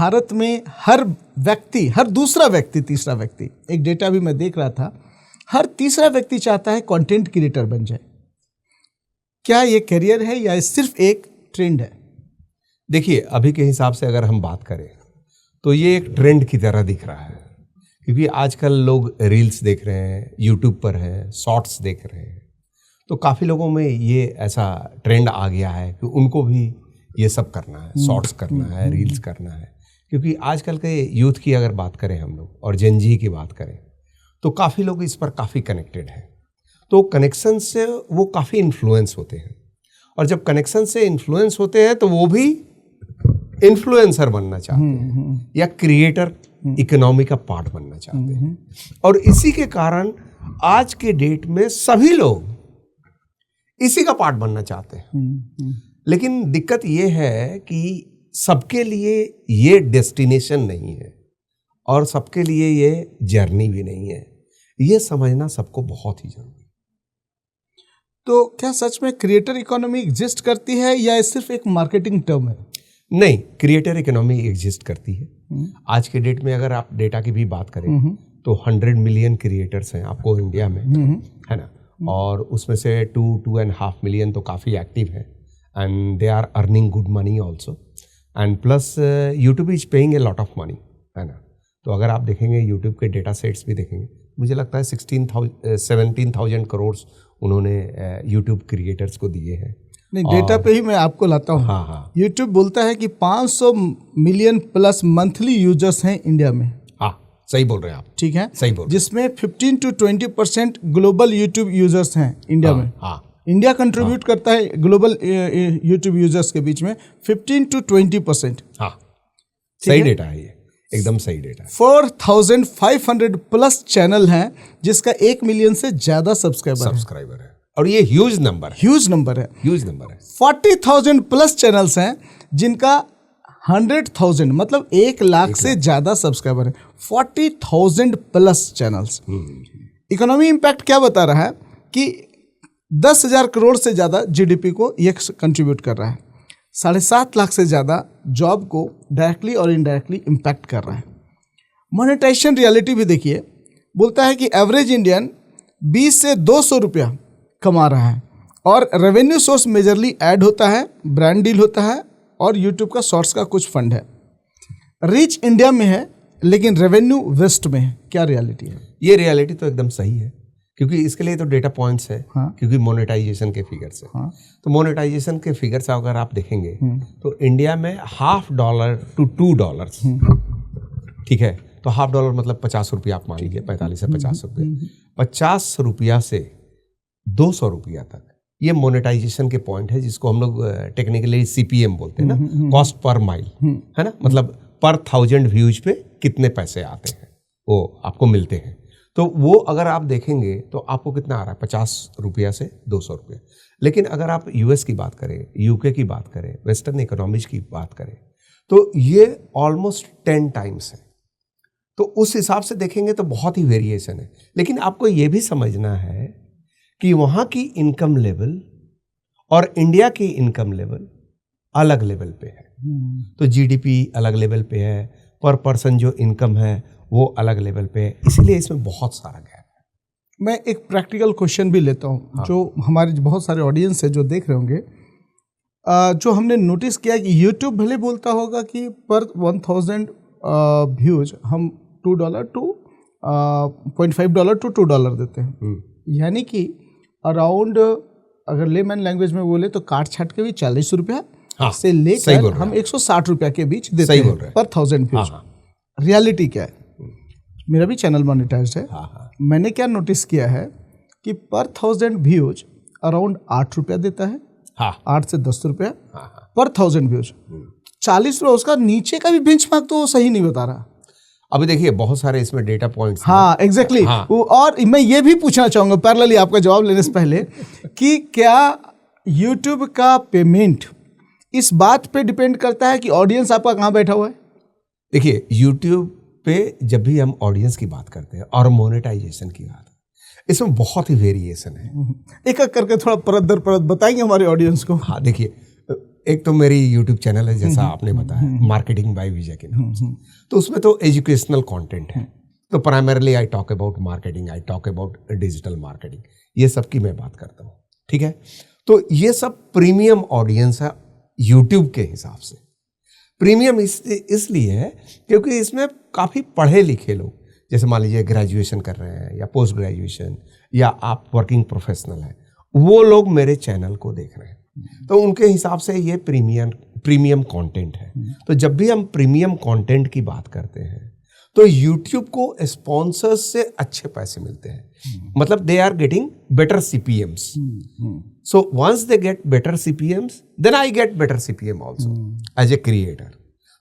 भारत में हर दूसरा व्यक्ति, तीसरा व्यक्ति, एक डेटा भी मैं देख रहा था, हर तीसरा व्यक्ति चाहता है कंटेंट क्रिएटर बन जाए। क्या ये करियर है या सिर्फ एक ट्रेंड है? देखिए, अभी के हिसाब से अगर हम बात करें तो ये एक ट्रेंड की तरह दिख रहा है, क्योंकि आजकल लोग रील्स देख रहे हैं, यूट्यूब पर है, शॉर्ट्स देख रहे हैं, तो काफ़ी लोगों में ये ऐसा ट्रेंड आ गया है कि उनको भी ये सब करना है, शॉर्ट्स करना है, रील्स करना है। क्योंकि आजकल के यूथ की अगर बात करें हम लोग और जेन जी की बात करें तो काफ़ी लोग इस पर काफ़ी कनेक्टेड हैं, तो कनेक्शन से वो काफ़ी इन्फ्लुएंस होते हैं, और जब कनेक्शन से इन्फ्लुएंस होते हैं तो वो भी इन्फ्लुएंसर बनना चाहते हैं या क्रिएटर इकोनॉमी का पार्ट बनना चाहते हैं। और इसी के कारण आज के डेट में सभी लोग इसी का पार्ट बनना चाहते हैं। लेकिन दिक्कत ये है कि सबके लिए ये डेस्टिनेशन नहीं है और सबके लिए ये जर्नी भी नहीं है। ये समझना सबको बहुत ही जरूरी है। तो क्या सच में क्रिएटर इकोनॉमी एग्जिस्ट करती है या सिर्फ एक मार्केटिंग टर्म है? नहीं, क्रिएटर इकोनॉमी एग्जिस्ट करती है। आज के डेट में अगर आप डेटा की भी बात करें तो 100 मिलियन क्रिएटर्स हैं आपको इंडिया में, है ना, और उसमें से 2.5 मिलियन तो काफ़ी एक्टिव है and they are earning good money also, and plus YouTube is paying a lot of money, है ना। तो अगर आप देखेंगे यूट्यूब के डेटा सेट्स भी देखेंगे, मुझे लगता है 17,000 करोड़ उन्होंने यूट्यूब क्रिएटर्स को दिए हैं। नहीं, डेटा पे ही मैं आपको लाता हूँ। हाँ। यूट्यूब बोलता है कि 500 मिलियन प्लस मंथली यूजर्स हैं इंडिया में। हाँ, सही बोल रहे हैं आप। ठीक है, सही बोल रहे हैं। जिसमें 15 to 20% ग्लोबल यूट्यूब यूजर्स हैं इंडिया में। हाँ, इंडिया कंट्रीब्यूट करता है ग्लोबल यूट्यूब यूजर्स के बीच में 15 to 20%। हाँ, सही डेटा है ये, एकदम सही डेटा है। 4,500 प्लस चैनल हैं जिसका 1 मिलियन से ज्यादा सब्सक्राइबर है, और ये ह्यूज नंबर है। 40,000 प्लस चैनल्स हैं जिनका 100,000 मतलब 1 लाख से ज्यादा सब्सक्राइबर है। 40,000 प्लस चैनल्स। इकोनॉमी इम्पैक्ट क्या बता रहा है कि 10,000 करोड़ से ज्यादा जीडीपी को ये कंट्रीब्यूट कर रहा है। 7.5 लाख से ज्यादा जॉब को डायरेक्टली और इनडायरेक्टली इम्पैक्ट कर रहा है। मोनेटाइजेशन रियलिटी भी देखिए, बोलता है कि एवरेज इंडियन 20 से 200 रुपया कमा रहा है, और रेवेन्यू सोर्स मेजरली ऐड होता है, ब्रांड डील होता है, और यूट्यूब का शॉर्ट्स का कुछ फंड है। रीच इंडिया में है लेकिन रेवेन्यू वेस्ट में है। क्या रियलिटी है? ये रियलिटी तो एकदम सही है, क्योंकि इसके लिए तो डेटा पॉइंट्स है। हाँ? क्योंकि मोनेटाइजेशन के फिगर्स है। हाँ? तो मोनेटाइजेशन के फिगर्स अगर आप देखेंगे तो इंडिया में $0.50 to $2, ठीक है, तो $0.50 मतलब 50 रुपया आप मान लीजिए, 45 से 50 रुपया, 50 रुपया से 200 रुपया तक ये मोनेटाइजेशन के पॉइंट है, जिसको हम लोग टेक्निकली CPM बोलते हैं ना, कॉस्ट पर माइल, है ना, मतलब पर 1000 व्यूज पे कितने पैसे आते हैं वो आपको मिलते हैं। तो वो अगर आप देखेंगे तो आपको कितना आ रहा है, 50 रुपया से 200 रुपया। लेकिन अगर आप US की बात करें, UK की बात करें, वेस्टर्न इकोनॉमीज की बात करें, तो ये ऑलमोस्ट 10 टाइम्स है। तो उस हिसाब से देखेंगे तो बहुत ही वेरिएशन है। लेकिन आपको ये भी समझना है कि वहाँ की इनकम लेवल और इंडिया की इनकम लेवल अलग लेवल पे है। तो GDP अलग लेवल पे है, पर पर्सन जो इनकम है वो अलग लेवल पे है, इसलिए इसमें बहुत सारा गैप है। मैं एक प्रैक्टिकल क्वेश्चन भी लेता हूँ। हाँ। जो हमारे बहुत सारे ऑडियंस है जो देख रहे होंगे, जो हमने नोटिस किया कि यूट्यूब भले बोलता होगा कि पर 1000 व्यूज हम $2 to $0.5 to $2 देते हैं, यानी कि अराउंड, अगर लेमैन लैंग्वेज में बोले तो काट छाट के भी 40 रुपया से लेकर हम 160 रुपया के बीच देते हैं पर 1000 व्यूज। रियलिटी क्या है? मेरा भी चैनल मोनेटाइज्ड है। मैंने क्या नोटिस किया है कि पर 1000 व्यूज अराउंड 8 रुपया देता है। 8 से 10 रुपया पर 1000 व्यूज। 40 रुपया, उसका नीचे का भी बेंचमार्क तो सही नहीं बता रहा। अभी देखिए बहुत सारे इसमें डेटा पॉइंट्स। हाँ, एग्जैक्टली। और मैं ये भी पूछना चाहूँगा पैरेलली आपका जवाब लेने से पहले कि क्या यूट्यूब का पेमेंट इस बात पे डिपेंड करता है कि ऑडियंस आपका कहाँ बैठा हुआ है? देखिए, यूट्यूब पे जब भी हम ऑडियंस की बात करते हैं और मोनेटाइजेशन की बात, इसमें बहुत ही वेरिएशन है। एक एक करके थोड़ा परत दर परत बताएंगे हमारे ऑडियंस को। हाँ, देखिए एक तो मेरी यूट्यूब चैनल है जैसा आपने बताया, मार्केटिंग बाय विजय के नाम से। तो उसमें तो एजुकेशनल कंटेंट है। तो primarily I talk about marketing, I talk about digital marketing, ये सब की मैं बात करता हूँ, ठीक है। तो ये सब प्रीमियम ऑडियंस है यूट्यूब के हिसाब से। प्रीमियम इसलिए है क्योंकि इसमें काफ़ी पढ़े लिखे लोग, जैसे मान लीजिए ग्रेजुएशन कर रहे हैं या पोस्ट ग्रेजुएशन या आप वर्किंग प्रोफेशनल हैं, वो लोग मेरे चैनल को देख रहे हैं। तो उनके हिसाब से ये प्रीमियम कंटेंट है। तो जब भी हम प्रीमियम कंटेंट की बात करते हैं तो यूट्यूब को स्पॉन्सर्स से अच्छे पैसे मिलते हैं, मतलब they are getting better CPMs. So once they get better CPMs then I get better CPM also as a creator.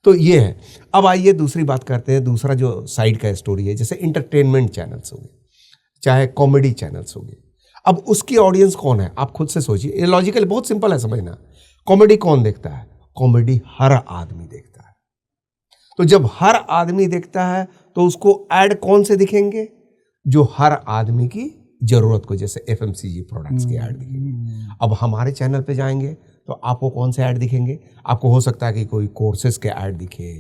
तो ये है। अब आइए दूसरी बात करते हैं, दूसरा जो साइड का स्टोरी है, जैसे इंटरटेनमेंट चैनल्स हो गए, चाहे कॉमेडी चैनल्स हो गए। अब उसकी ऑडियंस कौन है, आप खुद से सोचिए। ये लॉजिकल बहुत सिंपल है समझना। कॉमेडी कौन देखता है? कॉमेडी हर आदमी देखता है। तो जब हर आदमी देखता है तो उसको ऐड कौन से दिखेंगे? जो हर आदमी की जरूरत को, जैसे एफएमसीजी प्रोडक्ट्स के ऐड दिखेंगे। अब हमारे चैनल पे जाएंगे तो आपको कौन से ऐड दिखेंगे? आपको हो सकता है कि कोई कोर्सेज के ऐड दिखे,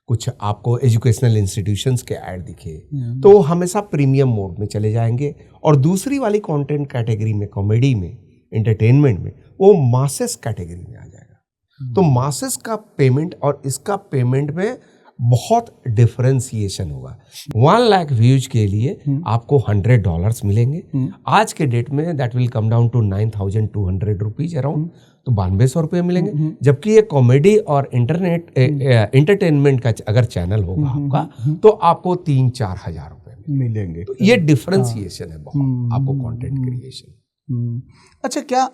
कुछ आपको एजुकेशनल इंस्टीट्यूशंस के ऐड दिखे, तो हमेशा प्रीमियम मोड में चले जाएंगे। और दूसरी वाली कंटेंट कैटेगरी में, कॉमेडी में, एंटरटेनमेंट में, वो मासेस कैटेगरी में आ जाएगा। तो मासेस का पेमेंट और इसका पेमेंट में बहुत डिफरेंशिएशन होगा। 1 लाख व्यूज के लिए आपको $100 मिलेंगे। आज के डेट में that will come down to 9,200 rupees around, तो 9200 रुपये मिलेंगे। जबकि ये कॉमेडी और एंटरटेनमेंट का अगर चैनल होगा आपका तो आपको 3-4 हजार रुपये मिलेंगे। तो ये डिफरेंशिएशन है बहुत आपको कंटेंट क्रिएशन। अच्छा, क्या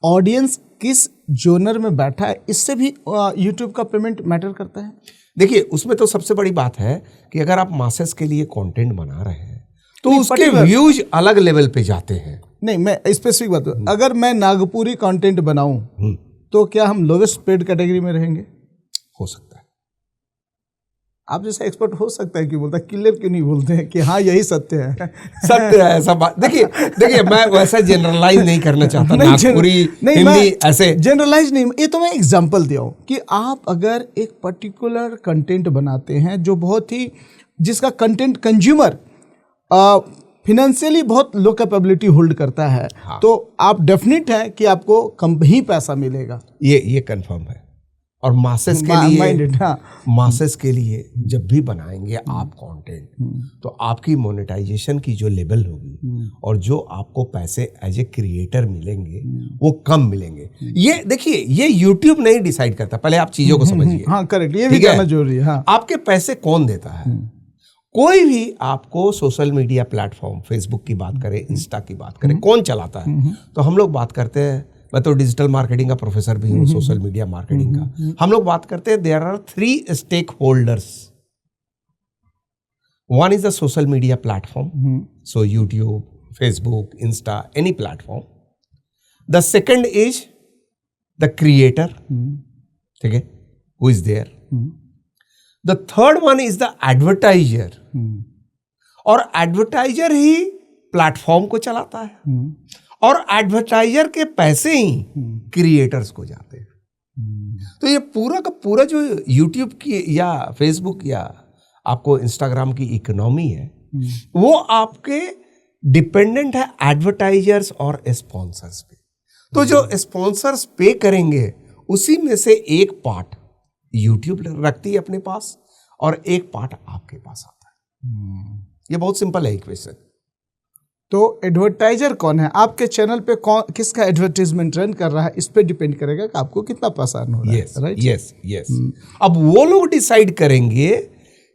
ऑडियंस किस जोनर में बैठा है, इससे भी यूट्यूब का पेमेंट मैटर करता है? देखिए, उसमें तो सबसे बड़ी बात है कि अगर आप मासेस के लिए कंटेंट बना रहे हैं तो उसके व्यूज अलग लेवल पे जाते हैं। नहीं, मैं स्पेसिफिक बात, अगर मैं नागपुरी कंटेंट बनाऊं तो क्या हम लोवेस्ट पेड कैटेगरी में रहेंगे? हो सकता है। आप जैसा एक्सपर्ट हो सकता है, क्यों बोलता है, क्लियर क्यों नहीं बोलते हैं कि हाँ यही सत्य है? सत्य है ऐसा बात। देखिए मैं वैसा जनरलाइज नहीं करना चाहता, नागपुरी हिंदी ऐसे जनरलाइज नहीं। ये तो मैं एग्जांपल दिया हूँ कि आप अगर एक पर्टिकुलर कंटेंट बनाते हैं जो बहुत ही, जिसका कंटेंट कंज्यूमर फिनेंशियली बहुत लो कैपेबिलिटी होल्ड करता है, हाँ, तो आप डेफिनेट है कि आपको कम ही पैसा मिलेगा। ये कंफर्म है। और मासेस के लिए, मासेस के लिए जब भी बनाएंगे आप कंटेंट, तो आपकी मोनेटाइजेशन की जो लेवल होगी और जो आपको पैसे एज ए क्रिएटर मिलेंगे वो कम मिलेंगे। ये देखिए, ये यूट्यूब नहीं डिसाइड करता। पहले आप चीजों को समझिए। हाँ, करेक्ट, ये भी जानना जरूरी है। हाँ। आपके पैसे कौन देता है? कोई भी आपको सोशल मीडिया प्लेटफॉर्म, फेसबुक की बात करें, इंस्टा की बात करें, कौन चलाता है? तो हम लोग बात करते हैं, मैं तो डिजिटल मार्केटिंग का प्रोफेसर भी हूँ, सोशल मीडिया मार्केटिंग का। हम लोग बात करते हैं, there are 3 stakeholders. One is the social media platform, so YouTube, Facebook, Insta, any platform. The second is the creator, ठीक है, who is there. The third one is the advertiser, और advertiser ही platform को चलाता है, और advertiser के पैसे ही क्रिएटर्स को जाते हैं। तो ये पूरा का पूरा जो यूट्यूब की या फेसबुक या आपको इंस्टाग्राम की इकोनॉमी है, वो आपके डिपेंडेंट है एडवर्टाइजर्स और स्पॉन्सर्स पे। तो जो स्पॉन्सर्स पे करेंगे उसी में से एक पार्ट यूट्यूब रखती है अपने पास और एक पार्ट आपके पास आता है। ये बहुत सिंपल है इक्वेशन। तो एडवर्टाइजर कौन है आपके चैनल पे, कौन किसका एडवर्टाइजमेंट रन कर रहा है, इस पे डिपेंड करेगा कि आपको कितना पैसा अर्न हो रहा है, राइट? यस। अब वो लोग डिसाइड करेंगे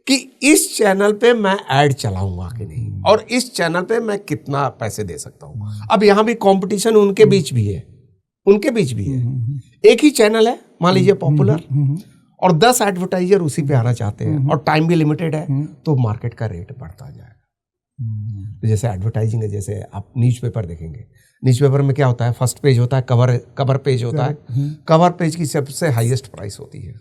कि इस चैनल पे मैं ऐड चलाऊंगा कि नहीं, और इस चैनल पे मैं कितना पैसे दे सकता हूँ। अब यहाँ भी कंपटीशन उनके बीच भी है, एक ही चैनल है मान लीजिए पॉपुलर, और 10 एडवर्टाइजर उसी पे आना चाहते हैं, और टाइम भी लिमिटेड है, तो मार्केट का रेट बढ़ता जाएगा। तो जैसे एडवर्टाइजिंग है, जैसे आप न्यूज़पेपर देखेंगे, न्यूज़पेपर में क्या होता है, फर्स्ट पेज होता है, कवर पेज होता है, कवर पेज की सबसे हाईएस्ट प्राइस होती है।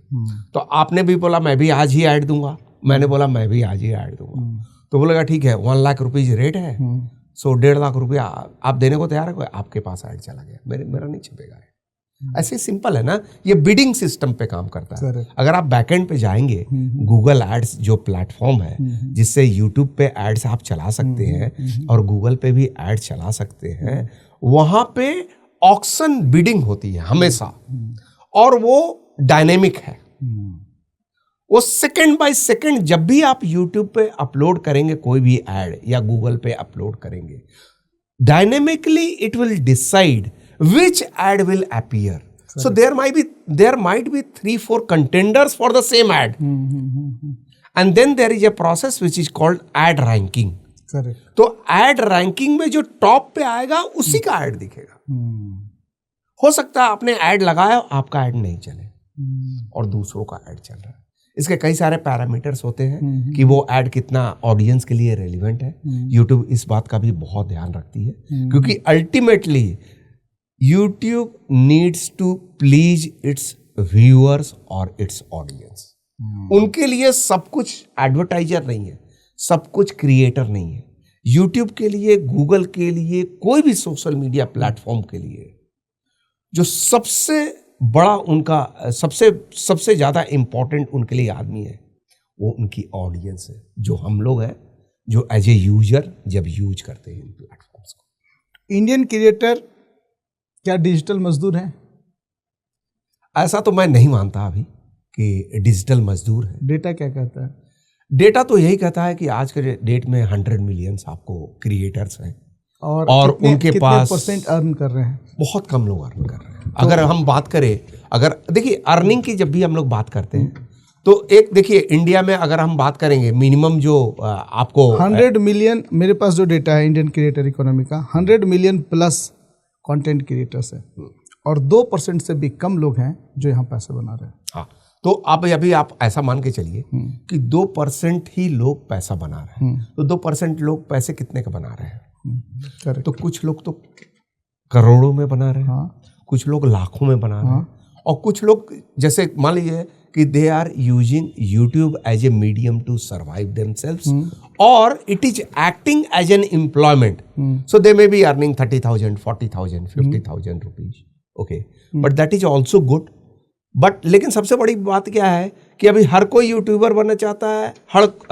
तो आपने भी बोला मैं भी आज ही ऐड दूंगा, मैंने बोला मैं भी आज ही ऐड दूंगा, तो बोलेगा ठीक है 1 लाख रुपीज रेट है, सो 1.5 लाख रुपया आप देने को तैयार है, आपके पास ऐड चला गया, मेरा नहीं छपेगा। ऐसे सिंपल है ना, ये बिडिंग सिस्टम पे काम करता है। Correct. अगर आप बैकएंड पे जाएंगे, गूगल एड्स जो प्लेटफॉर्म है जिससे यूट्यूब पे एड्स आप चला सकते हैं और गूगल पे भी एड चला सकते हैं, वहां पे ऑक्शन बिडिंग होती है हमेशा, और वो डायनेमिक है। वो सेकंड बाय सेकंड जब भी आप यूट्यूब पे अपलोड करेंगे कोई भी एड या गूगल पे अपलोड करेंगे, dynamically it will decide which ad will appear. Correct. So there might be 3-4 contenders for the same ad. And then there is a process which is called ad ranking. Correct. तो ad ranking में जो top पे आएगा उसी का ad दिखेगा। हो सकता है आपने ad लगाया, आपका ad नहीं चले और दूसरों का ad चल रहा है। इसके कई सारे पैरामीटर्स होते हैं कि वो ऐड कितना ऑडियंस के लिए रेलिवेंट है। यूट्यूब इस बात का भी बहुत ध्यान रखती है, क्योंकि ultimately YouTube needs to please its viewers और its audience. उनके लिए सब कुछ एडवर्टाइजर नहीं है, सब कुछ क्रिएटर नहीं है। YouTube के लिए, गूगल के लिए, कोई भी सोशल मीडिया प्लेटफॉर्म के लिए जो सबसे बड़ा उनका सबसे ज्यादा इंपॉर्टेंट उनके लिए आदमी है, वो उनकी ऑडियंस है, जो हम लोग हैं, जो एज ए यूजर जब यूज करते हैं इन प्लेटफॉर्म्स को। इंडियन क्रिएटर क्या डिजिटल मजदूर हैं? ऐसा तो मैं नहीं मानता अभी कि डिजिटल मजदूर है। डेटा क्या कहता है? डेटा तो यही कहता है कि आज के डेट में 100 मिलियन आपको क्रिएटर्स हैं और उनके पास % अर्न कर रहे हैं। बहुत कम लोग अर्न कर रहे हैं। अगर हम बात करें, अगर देखिए अर्निंग की जब भी हम लोग बात करते हैं तो एक देखिए इंडिया में अगर हम बात करेंगे मिनिमम जो आपको 100 मिलियन, मेरे पास जो डेटा है इंडियन क्रिएटर इकोनॉमी का, 100 मिलियन प्लस कंटेंट क्रिएटर्स है और 2% से भी कम लोग हैं जो यहाँ पैसे बना रहे हैं। हाँ, तो आप अभी आप ऐसा मान के चलिए कि 2% ही लोग पैसा बना रहे हैं, तो 2% लोग पैसे कितने का बना रहे हैं? तो कुछ लोग तो करोड़ों में बना रहे हैं, कुछ लोग लाखों में बना रहे हैं, और कुछ लोग जैसे मान लीजिए कि they are using YouTube as a medium to survive themselves, और it is acting as an employment, so they may be earning 30,000, 40,000, 50,000 rupees, okay, but that is also good. But लेकिन सबसे बड़ी बात क्या है कि अभी हर कोई यूट्यूबर बनना चाहता है,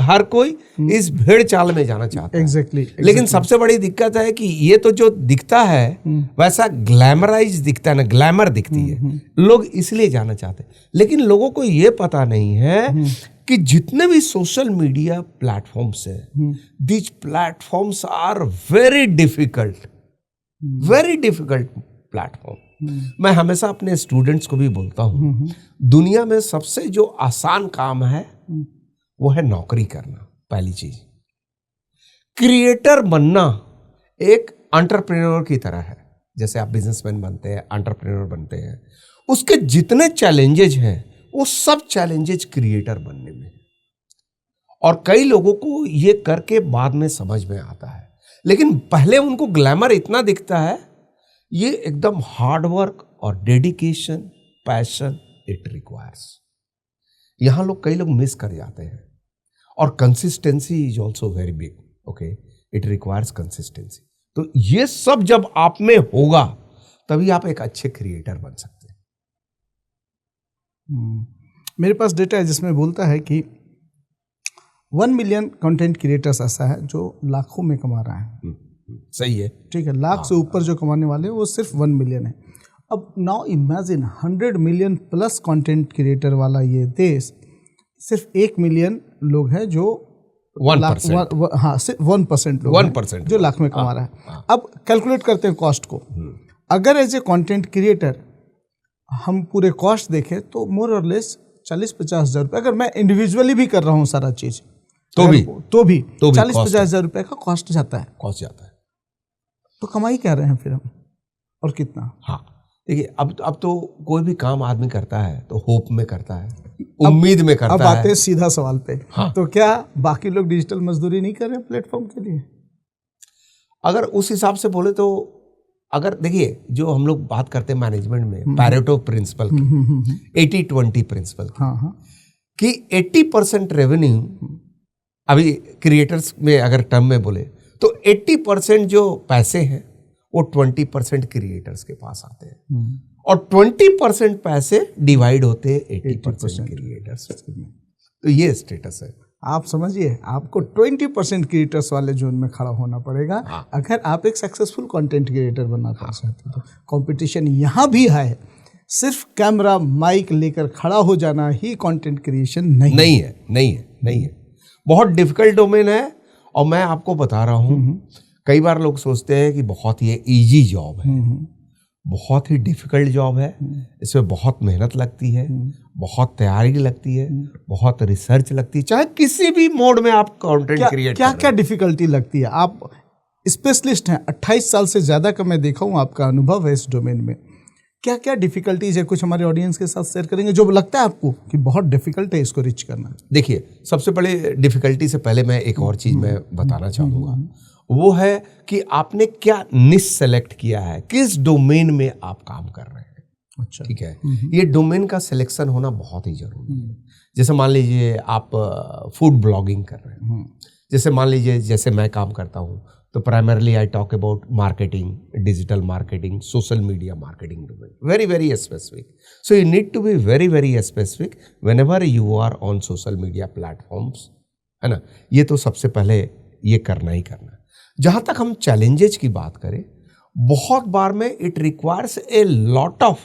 हर कोई इस भेड़ चाल में जाना चाहता है। Exactly. लेकिन सबसे बड़ी दिक्कत है कि ये तो जो दिखता है वैसा ग्लैमराइज दिखता है ना, ग्लैमर दिखती है, लोग इसलिए जाना चाहते हैं। लेकिन लोगों को ये पता नहीं है कि जितने भी सोशल मीडिया प्लेटफॉर्म्स है, these platforms are very difficult platform. मैं हमेशा अपने स्टूडेंट्स को भी बोलता हूँ, दुनिया में सबसे जो आसान काम है वो है नौकरी करना, पहली चीज। क्रिएटर बनना एक एंटरप्रेन्योर की तरह है, जैसे आप बिजनेसमैन बनते हैं, एंटरप्रेन्योर बनते हैं, उसके जितने चैलेंजेज हैं वो सब चैलेंजेज क्रिएटर बनने में, और कई लोगों को ये करके बाद में समझ में आता है, लेकिन पहले उनको ग्लैमर इतना दिखता है। ये एकदम हार्ड वर्क और डेडिकेशन, पैशन इट रिक्वायर्स, यहां कई लोग मिस कर जाते हैं। और consistency is also very big, okay, it requires consistency. तो ये सब जब आप में होगा तभी आप एक अच्छे क्रिएटर बन सकते हैं। मेरे पास डेटा है जिसमें बोलता है कि 1 मिलियन कंटेंट क्रिएटर्स ऐसा है जो लाखों में कमा रहा है। सही है, ठीक है, लाख से ऊपर जो कमाने वाले हैं वो सिर्फ 1 मिलियन है। अब now imagine 100 million plus content creator वाला ये देश, सिर्फ 1 मिलियन लोग हैं जो 1%, हाँ सिर्फ 1% लोग 1% जो लाख में कमा रहा है। अब कैलकुलेट करते हैं कॉस्ट को। अगर एज ए कंटेंट क्रिएटर हम पूरे कॉस्ट देखें तो मोर और लेस 40-50 हज़ार रुपये, अगर मैं इंडिविजुअली भी कर रहा हूँ सारा चीज तो भी 40-50 हज़ार रुपये का कॉस्ट जाता है। तो कमाई क्या रहे हैं फिर हम, और कितना? हाँ देखिए, अब तो कोई भी काम आदमी करता है तो होप में करता है, उम्मीद में करता है। अब आते हैं सीधा सवाल पे। हाँ। तो क्या बाकी लोग डिजिटल मजदूरी नहीं कर रहे हैं प्लेटफॉर्म के लिए? अगर उस हिसाब से बोले तो, अगर देखिए जो हम लोग बात करते हैं मैनेजमेंट में पैरेटो प्रिंसिपल की, 80-20 प्रिंसिपल की, कि 80% रेवेन्यू अभी क्रिएटर्स में अगर टर्म में बोले तो 80% जो पैसे हैं वो 20% क्रिएटर्स के पास आते हैं, और 20% पैसे डिवाइड होते 80% क्रिएटर्स। तो ये स्टेटस है। आप समझिए, आपको 20% क्रिएटर्स वाले जोन में खड़ा होना पड़ेगा। हाँ। अगर आप एक सक्सेसफुल कंटेंट क्रिएटर बनना चाहते हैं तो कंपटीशन यहाँ भी है। सिर्फ कैमरा माइक लेकर खड़ा हो जाना ही कंटेंट क्रिएशन नहीं है। बहुत डिफिकल्ट डोमेन है। और मैं आपको बता रहा हूँ, कई बार लोग सोचते हैं कि बहुत ही इजी जॉब है, बहुत ही डिफिकल्ट जॉब है। इसमें बहुत मेहनत लगती है, बहुत तैयारी लगती है, बहुत रिसर्च लगती है, चाहे किसी भी मोड में आप कंटेंट क्रिएट क्या क्या डिफिकल्टी लगती है? आप स्पेशलिस्ट हैं, 28 साल से ज़्यादा का मैं देखा हूँ आपका अनुभव है इस डोमेन में। क्या क्या डिफिकल्टीज है, कुछ हमारे ऑडियंस के साथ शेयर करेंगे जो लगता है आपको कि बहुत डिफिकल्ट है इसको रीच करना? देखिए, सबसे बड़े डिफिकल्टी से पहले मैं एक और चीज़ मैं बताना चाहूँगा, वो है कि आपने क्या निश सेलेक्ट किया है, किस डोमेन में आप काम कर रहे हैं। अच्छा, ठीक है। ये डोमेन का सिलेक्शन होना बहुत ही जरूरी है। जैसे मान लीजिए आप फूड ब्लॉगिंग कर रहे हैं, जैसे मान लीजिए जैसे मैं काम करता हूँ, तो primarily I talk about marketing, digital marketing, social media marketing domain, very very specific. So you need to be very very specific whenever you are on social media platforms, है ना। ये तो सबसे पहले ये करना ही करना। जहाँ तक हम चैलेंजेस की बात करें, बहुत बार में it requires a lot of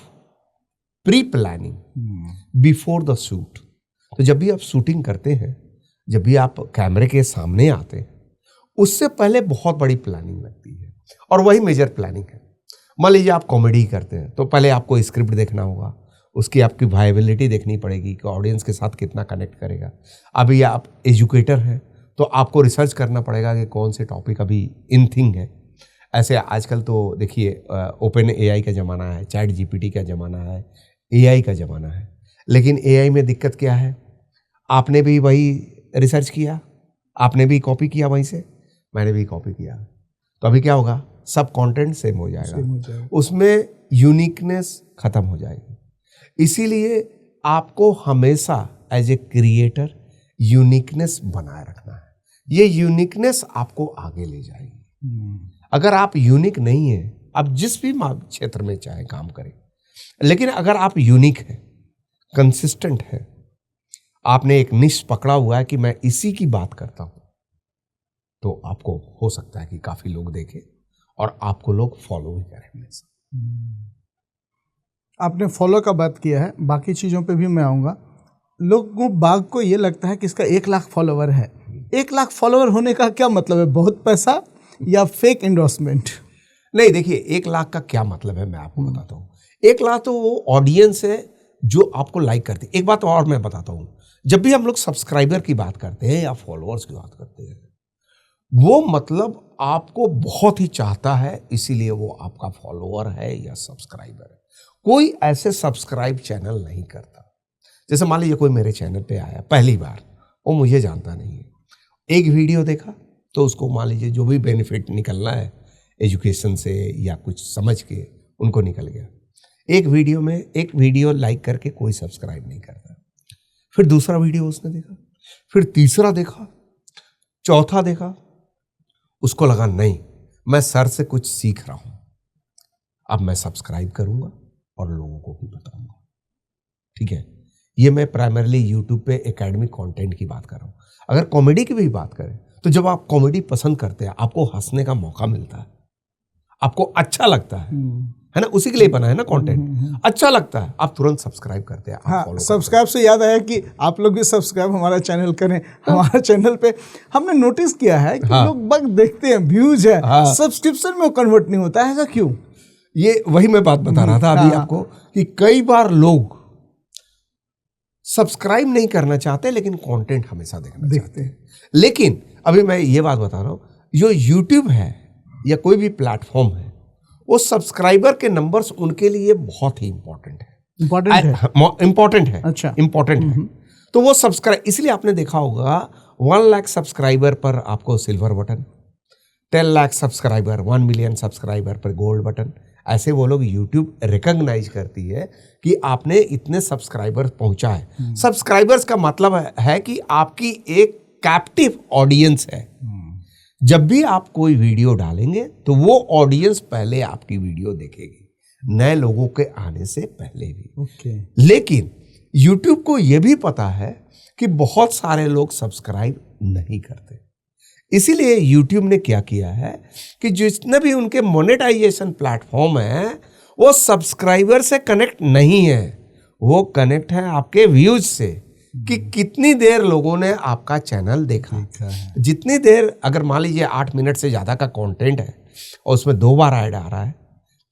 pre planning before the shoot. तो जब भी आप शूटिंग करते हैं, जब भी आप कैमरे के सामने आते हैं, उससे पहले बहुत बड़ी प्लानिंग लगती है, और वही मेजर प्लानिंग है। मान लीजिए आप कॉमेडी करते हैं, तो पहले आपको स्क्रिप्ट देखना होगा, उसकी आपकी वायबिलिटी देखनी पड़ेगी कि ऑडियंस के साथ कितना कनेक्ट करेगा। अभी आप एजुकेटर हैं, तो आपको रिसर्च करना पड़ेगा कि कौन से टॉपिक अभी इन थिंग है। ऐसे आजकल तो देखिए ओपन एआई का ज़माना है, चैट जीपीटी का ज़माना है, एआई का ज़माना है। लेकिन एआई में दिक्कत क्या है, आपने भी वही रिसर्च किया, आपने भी कॉपी किया वहीं से, मैंने भी कॉपी किया, तो अभी क्या होगा, सब कंटेंट सेम हो जाएगा, उसमें यूनिकनेस खत्म हो जाएगी। इसीलिए आपको हमेशा एज ए क्रिएटर यूनिकनेस बनाए रखना है। ये यूनिकनेस आपको आगे ले जाएगी। अगर आप यूनिक नहीं है, आप जिस भी क्षेत्र में चाहे काम करें, लेकिन अगर आप यूनिक है, कंसिस्टेंट है, आपने एक निश पकड़ा हुआ है कि मैं इसी की बात करता हूं, तो आपको हो सकता है कि काफी लोग देखें और आपको लोग फॉलो भी करें। आपने फॉलो का बात किया है, बाकी चीज़ों पे भी मैं आऊँगा। लोगों बाग को ये लगता है कि इसका 1 लाख फॉलोवर है। 1 लाख फॉलोवर होने का क्या मतलब है, बहुत पैसा या फेक एंडोर्समेंट? नहीं, देखिए 1 लाख का क्या मतलब है मैं आपको बताता हूँ। 1 लाख तो वो ऑडियंस है जो आपको लाइक करती है। एक बात और मैं बताता हूँ, जब भी हम लोग सब्सक्राइबर की बात करते हैं या फॉलोअर्स की बात करते हैं, वो मतलब आपको बहुत ही चाहता है, इसीलिए वो आपका फॉलोअर है या सब्सक्राइबर है। कोई ऐसे सब्सक्राइब चैनल नहीं करता। जैसे मान लीजिए कोई मेरे चैनल पे आया पहली बार, वो मुझे जानता नहीं है, एक वीडियो देखा तो उसको मान लीजिए जो भी बेनिफिट निकलना है एजुकेशन से या कुछ समझ के उनको निकल गया। एक वीडियो लाइक करके कोई सब्सक्राइब नहीं करता। फिर दूसरा वीडियो उसने देखा, फिर तीसरा देखा, चौथा देखा, उसको लगा नहीं, मैं सर से कुछ सीख रहा हूं, अब मैं सब्सक्राइब करूंगा और लोगों को भी बताऊंगा। ठीक है, ये मैं प्राइमरली यूट्यूब पे एकेडमिक कंटेंट की बात कर रहा हूं। अगर कॉमेडी की भी बात करें, तो जब आप कॉमेडी पसंद करते हैं, आपको हंसने का मौका मिलता है, आपको अच्छा लगता है ना, उसी के लिए बना है ना कंटेंट, अच्छा लगता है, आप तुरंत सब्सक्राइब करते हैं। हाँ, सब्सक्राइब से याद आया कि आप लोग भी सब्सक्राइब हमारा चैनल करें। हमारा चैनल पे हमने नोटिस किया है कि लोग बग देखते हैं, व्यूज है, सब्सक्रिप्शन में कन्वर्ट नहीं होता है, ऐसा क्यों? ये वही मैं बात बता रहा था अभी आपको कि कई बार लोग सब्सक्राइब नहीं करना चाहते, लेकिन कंटेंट हमेशा देखना चाहते हैं। लेकिन अभी मैं ये बात बता रहा हूँ, जो यूट्यूब है या कोई भी प्लेटफॉर्म है, वो सब्सक्राइबर के नंबर्स उनके लिए बहुत ही इंपॉर्टेंट है। अच्छा, इंपॉर्टेंट है। तो वो सब्सक्राइब, इसलिए आपने देखा होगा 1 लाख सब्सक्राइबर पर आपको silver button, 10 lakh subscriber, 1 million subscriber पर गोल्ड बटन। ऐसे वो लोग यूट्यूब रिकॉग्नाइज करती है कि आपने इतने सब्सक्राइबर्स पहुंचा है। सब्सक्राइबर्स का मतलब है कि आपकी एक कैप्टिव ऑडियंस है। जब भी आप कोई वीडियो डालेंगे तो वो ऑडियंस पहले आपकी वीडियो देखेगी, नए लोगों के आने से पहले भी। ओके। लेकिन YouTube को यह भी पता है कि बहुत सारे लोग सब्सक्राइब नहीं करते, इसीलिए YouTube ने क्या किया है कि जितने भी उनके मोनेटाइजेशन प्लेटफॉर्म है वो सब्सक्राइबर से कनेक्ट नहीं है, वो कनेक्ट है आपके व्यूज से, कि कितनी देर लोगों ने आपका चैनल देखा। जितनी देर, अगर मान लीजिए 8 मिनट से ज़्यादा का कंटेंट है और उसमें 2 बार ऐड आ रहा है,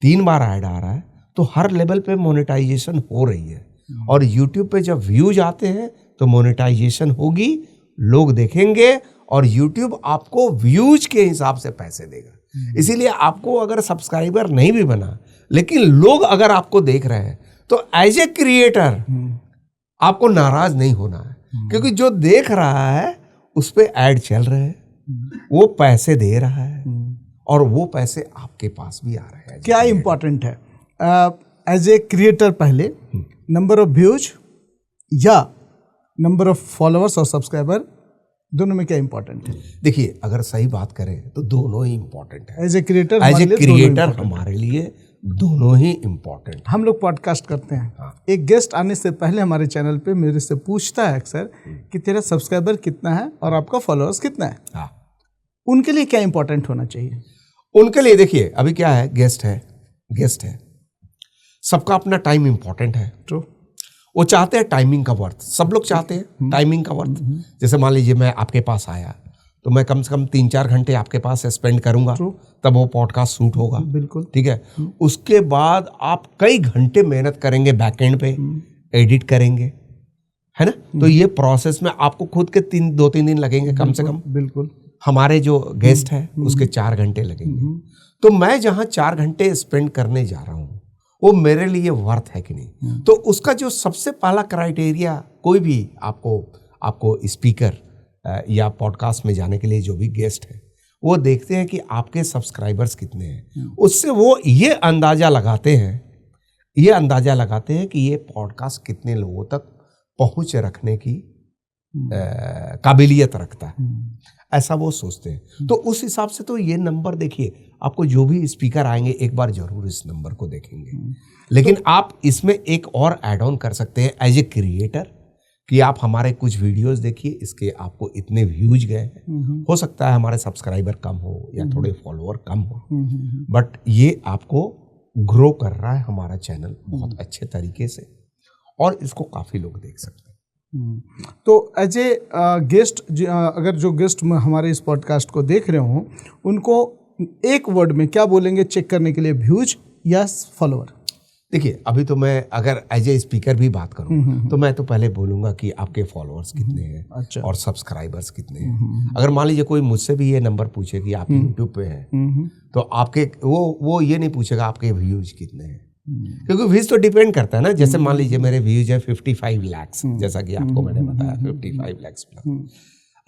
3 बार ऐड आ रहा है, तो हर लेवल पे मोनेटाइजेशन हो रही है। और YouTube पे जब व्यूज आते हैं तो मोनेटाइजेशन होगी, लोग देखेंगे और YouTube आपको व्यूज के हिसाब से पैसे देगा। इसीलिए आपको अगर सब्सक्राइबर नहीं भी बना, लेकिन लोग अगर आपको देख रहे हैं, तो एज ए क्रिएटर आपको नाराज नहीं होना है, क्योंकि जो देख रहा है उस पे ऐड चल रहे हैं, वो पैसे दे रहा है और वो पैसे आपके पास भी आ रहे हैं। क्या इंपॉर्टेंट है एज ए क्रिएटर, पहले नंबर ऑफ व्यूज या नंबर ऑफ फॉलोअर्स और सब्सक्राइबर, दोनों में क्या इंपॉर्टेंट है? देखिए, अगर सही बात करें तो दोनों ही इंपॉर्टेंट है। एज ए क्रिएटर हमारे लिए दोनों ही इंपॉर्टेंट। हम लोग पॉडकास्ट करते हैं। हाँ। एक गेस्ट आने से पहले हमारे चैनल पे मेरे से पूछता है अक्सर कि तेरा सब्सक्राइबर कितना है और आपका फॉलोअर्स कितना है। हाँ। उनके लिए क्या इंपॉर्टेंट होना चाहिए? उनके लिए देखिए, अभी क्या है, गेस्ट है, सबका अपना टाइम इंपॉर्टेंट है। ट्रू। वो चाहते हैं टाइमिंग का वर्थ, सब लोग चाहते हैं टाइमिंग का वर्थ। जैसे मान लीजिए मैं आपके पास आया तो मैं कम से कम 3-4 घंटे आपके पास स्पेंड करूंगा, तब वो पॉडकास्ट शूट होगा। बिल्कुल। ठीक है। उसके बाद आप कई घंटे मेहनत करेंगे बैकएंड पे, एडिट करेंगे, है ना। तो ये प्रोसेस में आपको खुद के 2-3 दिन लगेंगे कम से कम। बिल्कुल। हमारे जो गेस्ट है उसके 4 घंटे लगेंगे। तो मैं जहाँ 4 घंटे स्पेंड करने जा रहा हूँ वो मेरे लिए वर्थ है कि नहीं। तो उसका जो सबसे पहला क्राइटेरिया, कोई भी आपको स्पीकर या पॉडकास्ट में जाने के लिए जो भी गेस्ट है, वो देखते हैं कि आपके सब्सक्राइबर्स कितने हैं। उससे वो ये अंदाज़ा लगाते हैं कि ये पॉडकास्ट कितने लोगों तक पहुंच रखने की काबिलियत रखता है, ऐसा वो सोचते हैं। तो उस हिसाब से तो ये नंबर देखिए, आपको जो भी स्पीकर आएंगे एक बार जरूर इस नंबर को देखेंगे। लेकिन आप इसमें एक और ऐड ऑन कर सकते हैं एज ए क्रिएटर, कि आप हमारे कुछ वीडियोस देखिए, इसके आपको इतने व्यूज गए हैं। हो सकता है हमारे सब्सक्राइबर कम हो या थोड़े फॉलोअर कम हो, बट ये आपको ग्रो कर रहा है हमारा चैनल बहुत अच्छे तरीके से, और इसको काफ़ी लोग देख सकते हैं। तो एज ए गेस्ट, अगर जो गेस्ट हमारे इस पॉडकास्ट को देख रहे हों, उनको एक वर्ड में क्या बोलेंगे चेक करने के लिए, व्यूज या फॉलोअर? देखिए, अभी तो मैं अगर एज ए स्पीकर भी बात करूं तो मैं तो पहले बोलूंगा कि आपके फॉलोअर्स कितने हैं। अच्छा। और सब्सक्राइबर्स कितने हैं। अगर मान लीजिए कोई मुझसे भी ये नंबर पूछे कि आप यूट्यूब पे हैं, तो आपके वो ये नहीं पूछेगा आपके व्यूज कितने हैं, क्योंकि व्यूज तो डिपेंड करता है ना। जैसे मान लीजिए मेरे व्यूज है 55 लाख, जैसा कि आपको मैंने बताया 55 लाख प्लस।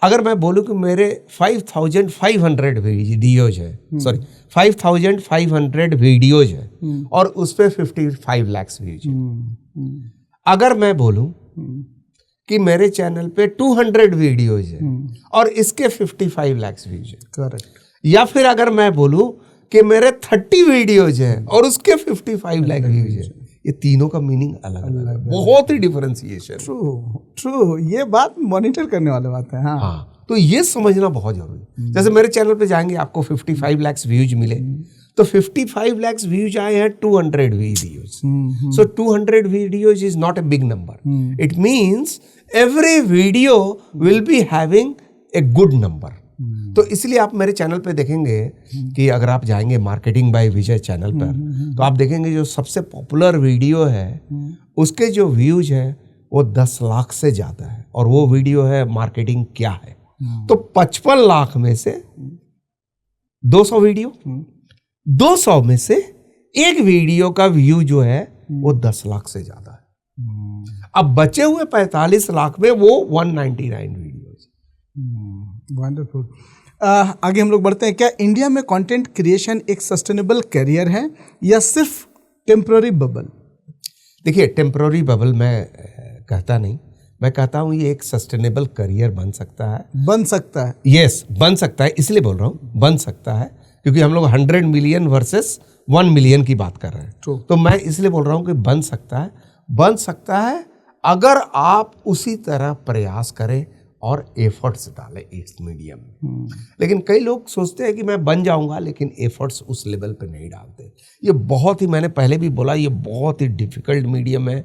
अगर मैं बोलूं कि मेरे 5500 वीडियोज है, 5500 वीडियोज है और उस पे 55 लाख व्यूज है। अगर मैं बोलूं कि मेरे चैनल पे 200 वीडियोज है और इसके 55 लाख व्यूज है, करेक्ट। या फिर अगर मैं बोलूं कि मेरे 30 वीडियोज है और उसके 55 लाख व्यूज है, ये तीनों का मीनिंग अलग अलग है, बहुत ही डिफरेंशिएशन। ट्रू, ये बात मॉनिटर करने वाले बात है। हाँ, तो ये समझना बहुत जरूरी है। जैसे मेरे चैनल पे जाएंगे, आपको 55 लाख व्यूज मिले, तो 55 लाख व्यूज आए हैं 200 videos. So 200 videos is not a big number. It means every video will be having a good number. तो इसलिए आप मेरे चैनल पे देखेंगे कि अगर आप जाएंगे मार्केटिंग बाय विजय चैनल पर, तो आप देखेंगे जो सबसे पॉपुलर वीडियो है उसके जो व्यूज है वो 10 लाख से ज़्यादा है, और वो वीडियो है मार्केटिंग क्या है। तो 55 लाख में से 200 वीडियो, 200 में से एक वीडियो का व्यू जो है वो 10 लाख से ज़्यादा है। अब बचे हुए 45 लाख में वो 199 वीडियोज। वंडरफुल। आगे हम लोग बढ़ते हैं। क्या इंडिया में कंटेंट क्रिएशन एक सस्टेनेबल करियर है या सिर्फ टेम्पररी बबल? देखिए, टेम्पररी बबल मैं कहता नहीं, मैं कहता हूँ ये एक सस्टेनेबल करियर बन सकता है। बन सकता है? यस, बन सकता है, इसलिए बोल रहा हूँ बन सकता है, क्योंकि हम लोग 100 मिलियन वर्सेस 1 मिलियन की बात कर रहे हैं। तो मैं इसलिए बोल रहा हूँ कि बन सकता है अगर आप उसी तरह प्रयास करें और एफर्ट्स डालें इस मीडियम में। लेकिन कई लोग सोचते हैं कि मैं बन जाऊंगा, लेकिन एफर्ट्स उस लेवल पे नहीं डालते। ये बहुत ही, मैंने पहले भी बोला, ये बहुत ही डिफिकल्ट मीडियम है।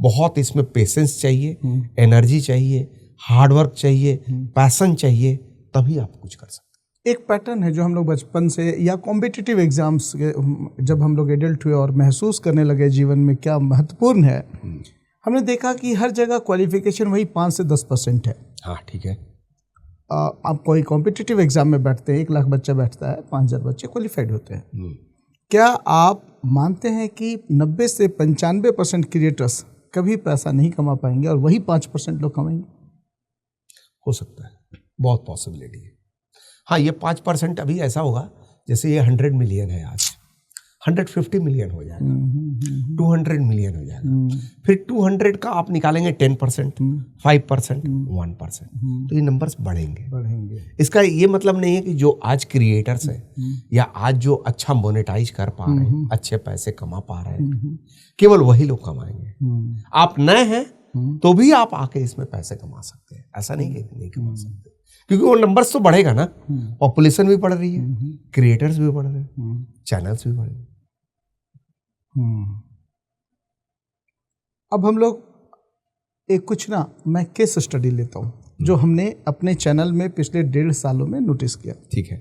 बहुत इसमें पेशेंस चाहिए, एनर्जी चाहिए, हार्डवर्क चाहिए, पैशन चाहिए, तभी आप कुछ कर सकते हैं। एक पैटर्न है जो हम लोग बचपन से या कॉम्पिटिटिव एग्जाम्स जब हम लोग एडल्ट हुए और महसूस करने लगे जीवन में क्या महत्वपूर्ण है, हमने देखा कि हर जगह क्वालिफिकेशन वही 5 से 10% है। हाँ, ठीक है। आप कोई कॉम्पिटिटिव एग्जाम में बैठते हैं, 1 लाख बच्चा बैठता है, 5000 बच्चे क्वालिफाइड होते हैं। क्या आप मानते हैं कि 90 से 95% क्रिएटर्स कभी पैसा नहीं कमा पाएंगे और वही 5% लोग कमाएंगे? हो सकता है, बहुत पॉसिबिलिटी है। हाँ, ये 5% अभी ऐसा होगा जैसे ये 100 मिलियन है, आज 150 मिलियन हो जाएगा, 200 मिलियन हो जाएगा, फिर 200 का आप निकालेंगे 10%, 5%, 1%, तो ये नंबर्स बढ़ेंगे। इसका ये मतलब नहीं है कि जो आज क्रिएटर्स हैं या आज जो अच्छा मोनेटाइज कर पा रहे हैं, अच्छे पैसे कमा पा रहे हैं, केवल वही लोग कमाएंगे। आप नए हैं तो भी आप आके इसमें पैसे कमा सकते हैं, ऐसा नहीं कि नहीं कमा सकते, क्योंकि वो नंबर्स तो बढ़ेगा ना। पॉपुलेशन भी बढ़ रही है, क्रिएटर्स भी बढ़ रहे हैं, चैनल्स भी बढ़ रहे हैं। अब हम लोग मैं केस स्टडी लेता हूँ जो हमने अपने चैनल में पिछले 1.5 सालों में नोटिस किया। ठीक है।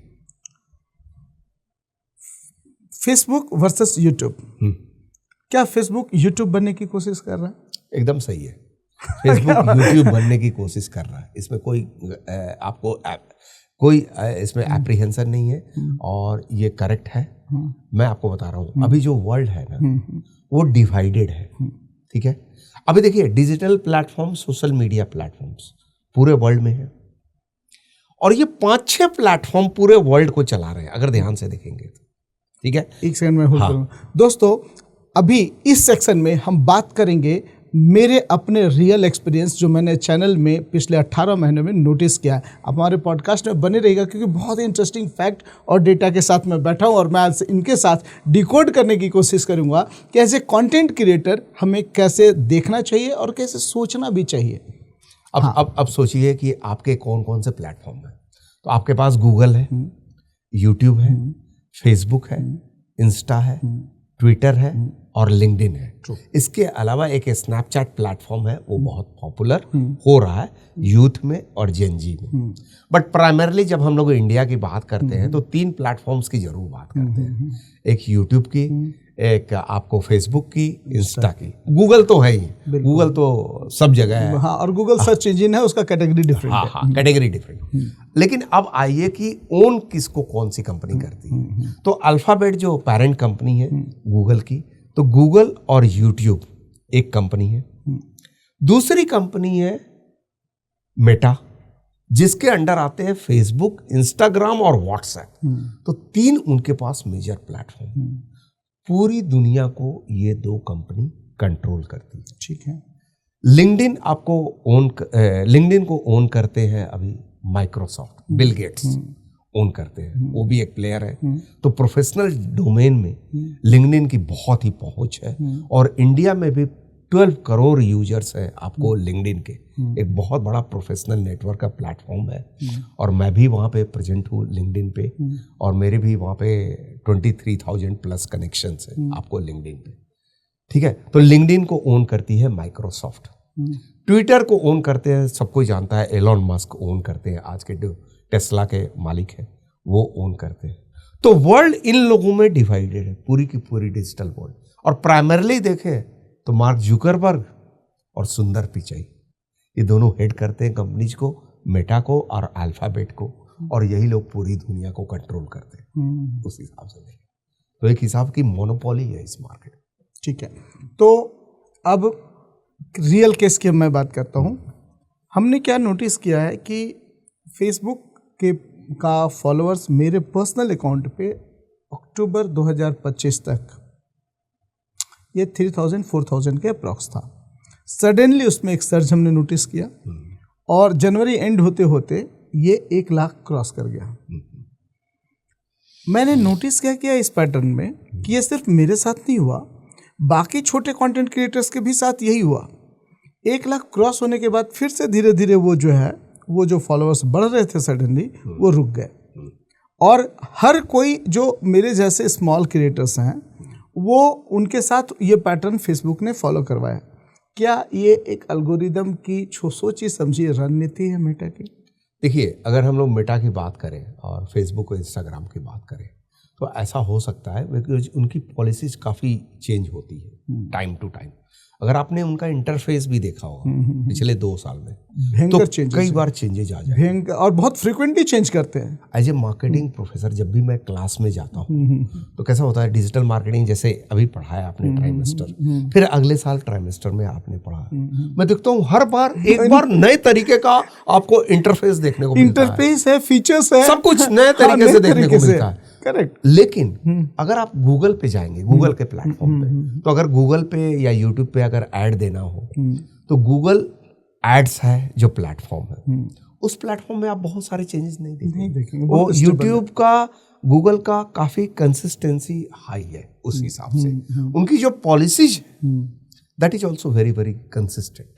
Facebook versus YouTube. क्या फेसबुक यूट्यूब बनने की कोशिश कर रहा है? एकदम सही है, फेसबुक यूट्यूब बनने की कोशिश कर रहा है। इसमें कोई इसमें एप्रीहेंशन नहीं है और ये करेक्ट है। मैं आपको बता रहा हूँ, अभी जो वर्ल्ड है ना वो डिवाइडेड है। ठीक है, अभी देखिए digital platform, social media platforms पूरे वर्ल्ड में है और ये 5-6 प्लेटफॉर्म पूरे वर्ल्ड को चला रहे हैं, अगर ध्यान से देखेंगे तो। ठीक है, एक सेकंड में होल्ड करूंगा। दोस्तों, अभी इस सेक्शन में हम बात करेंगे मेरे अपने रियल एक्सपीरियंस जो मैंने चैनल में पिछले 18 महीनों में नोटिस किया है। आप हमारे पॉडकास्ट में बने रहिएगा क्योंकि बहुत ही इंटरेस्टिंग फैक्ट और डेटा के साथ मैं बैठा हूँ और मैं आज इनके साथ डिकोड करने की कोशिश करूँगा कि एज ए कंटेंट क्रिएटर हमें कैसे देखना चाहिए और कैसे सोचना भी चाहिए। अब सोचिए कि आपके कौन कौन से प्लेटफॉर्म हैं। तो आपके पास गूगल है, यूट्यूब है, फेसबुक है, इंस्टा है, ट्विटर है और लिंक्डइन है। इसके अलावा एक स्नैपचैट प्लेटफॉर्म है, वो बहुत पॉपुलर हो रहा है यूथ में और जेनजी में। बट प्राइमरली जब हम लोग इंडिया की बात करते हैं तो 3 प्लेटफॉर्म्स की जरूर बात करते हैं, एक यूट्यूब की, एक आपको फेसबुक की, इंस्टा की। गूगल तो है ही, गूगल तो सब जगह है। हाँ, और गूगल सर्च इंजिन है, उसका कैटेगरी डिफरेंट है। हाँ, कैटेगरी डिफरेंट। लेकिन अब आइए कि ओन किसको कौन सी कंपनी करती है। तो अल्फाबेट जो पेरेंट कंपनी है गूगल की, तो गूगल और यूट्यूब एक कंपनी है। दूसरी कंपनी है मेटा, जिसके अंडर आते हैं फेसबुक, इंस्टाग्राम और व्हाट्सएप। तो 3 उनके पास मेजर प्लेटफॉर्म। पूरी दुनिया को ये 2 कंपनी कंट्रोल करती है। ठीक है। लिंक्डइन को ओन करते हैं अभी माइक्रोसॉफ्ट, बिल गेट्स ओन करते हैं, वो भी एक प्लेयर है। तो प्रोफेशनल डोमेन में लिंक्डइन की बहुत ही पहुंच है और इंडिया में भी 12 करोड़ यूजर्स हैं आपको लिंक्डइन के। एक बहुत बड़ा प्रोफेशनल नेटवर्क का प्लेटफॉर्म है और मैं भी वहाँ पे प्रेजेंट हूँ लिंक्डइन पे और मेरे भी वहाँ पे 23,000 प्लस कनेक्शंस हैं आपको लिंक्डइन पे। ठीक है, तो लिंक्डइन को ओन करती है माइक्रोसॉफ्ट। ट्विटर को ओन करते हैं, सब कोई जानता है, एलोन मस्क ओन करते हैं, आज के टेस्ला के मालिक है, वो ओन करते हैं। तो वर्ल्ड इन लोगों में डिवाइडेड है, पूरी की पूरी डिजिटल वर्ल्ड। और प्राइमरली देखें तो मार्क जुकरबर्ग और सुंदर पिचाई, ये दोनों हेड करते हैं कंपनीज को, मेटा को और अल्फाबेट को, और यही लोग पूरी दुनिया को कंट्रोल करते हैं उस हिसाब से देखें तो एक हिसाब की मोनोपोली है इस मार्केट। ठीक है, तो अब रियल केस की मैं बात करता हूँ। हमने क्या नोटिस किया है कि फेसबुक का फॉलोअर्स मेरे पर्सनल अकाउंट पे अक्टूबर 2025 तक ये 3,000-4,000 के अप्रॉक्स था। सडनली उसमें एक सर्ज हमने नोटिस किया और जनवरी एंड होते होते ये 1 लाख क्रॉस कर गया। मैंने नोटिस क्या किया इस पैटर्न में कि ये सिर्फ मेरे साथ नहीं हुआ, बाकी छोटे कंटेंट क्रिएटर्स के भी साथ यही हुआ। 1 लाख क्रॉस होने के बाद फिर से धीरे धीरे वो जो फॉलोअर्स बढ़ रहे थे सडनली वो रुक गए। और हर कोई जो मेरे जैसे स्मॉल क्रिएटर्स हैं वो उनके साथ ये पैटर्न फेसबुक ने फॉलो करवाया। क्या ये एक एल्गोरिदम की सोची समझी रणनीति है मेटा की? देखिए, अगर हम लोग मेटा की बात करें और फेसबुक और इंस्टाग्राम की बात करें तो ऐसा हो सकता है बिकॉज उनकी पॉलिसीज काफ़ी चेंज होती है टाइम टू टाइम। अगर आपने उनका इंटरफेस भी देखा होगा पिछले 2 साल में तो कई बार चेंजेस आ जाए और बहुत फ्रिक्वेंटली चेंज करते हैं। एज ए मार्केटिंग प्रोफेसर जब भी मैं क्लास में जाता हूँ तो कैसा होता है, डिजिटल मार्केटिंग जैसे अभी पढ़ाया आपने ट्राइमेस्टर, फिर अगले साल ट्राइमेस्टर में आपने पढ़ा, मैं देखता हूँ हर बार एक बार नए तरीके का आपको इंटरफेस देखने को मिलता है। इंटरफेस है, फीचर्स है, सब कुछ नए तरीके से देखने को मिलता है। करेक्ट। लेकिन अगर आप गूगल पे जाएंगे, गूगल के प्लेटफॉर्म पे, तो अगर गूगल पे या यूट्यूब पे अगर ऐड देना हो तो गूगल एड्स है जो प्लेटफॉर्म है, उस प्लेटफॉर्म में आप बहुत सारे चेंजेस नहीं देखेंगे। वो यूट्यूब का, गूगल का काफी कंसिस्टेंसी हाई है उस हिसाब से। उनकी जो policies that is also very very consistent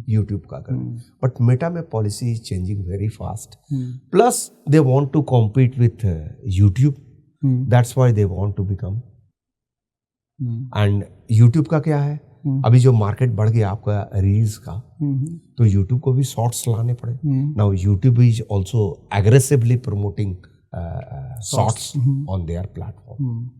YouTube का अगर, बट मेटा में policy is changing very fast, plus they want to compete with YouTube, that's why they want to become. And YouTube का क्या है, अभी जो मार्केट बढ़ गया आपका रील्स का, तो यूट्यूब को भी शॉर्ट्स लाने पड़े। Now YouTube is also aggressively promoting shorts on their platform.